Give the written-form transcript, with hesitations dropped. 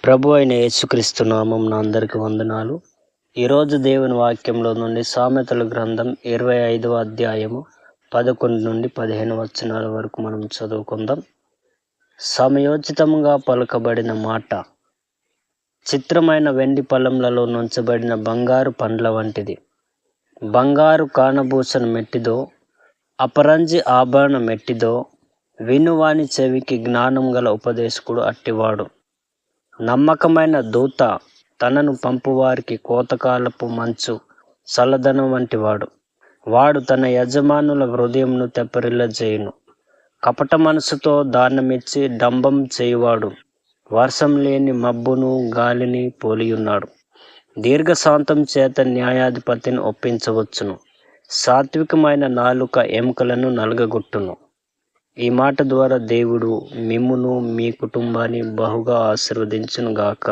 ప్రభు అయిన యేసుక్రీస్తు నామమున అందరికి వందనాలు. ఈరోజు దేవుని వాక్యంలో నుండి సామెతల గ్రంథం 25వ అధ్యాయము 11 నుండి 15 వచనాల వరకు మనం చదువుకుందాం. సమయోచితంగా పలుకబడిన మాట చిత్రమైన వెండి పళ్ళెంలలో నుంచబడిన బంగారు పండ్ల వంటిది. బంగారు కానబూసన మెట్టిదో, అపరంజి ఆభరణ మెట్టిదో, వినువాని చెవికి జ్ఞానం గల ఉపదేశకుడు అట్టివాడు. నమ్మకమైన దూత తనను పంపువారికి కోతకాలపు మంచు చల్లదనం వంటివాడు. వాడు తన యజమానుల హృదయంను తెప్పరిల్లజేయును. కపట మనసుతో దానమిచ్చి డంబం చేయువాడు వర్షం లేని మబ్బును గాలిని పోలియున్నాడు. దీర్ఘశాంతం చేత న్యాయాధిపతిని ఒప్పించవచ్చును. సాత్వికమైన నాలుక ఎముకలను నలగగొట్టును. ఈ మాట ద్వారా దేవుడు మిమ్మును మీ కుటుంబాన్ని బహుగా ఆశీర్వదించును గాక.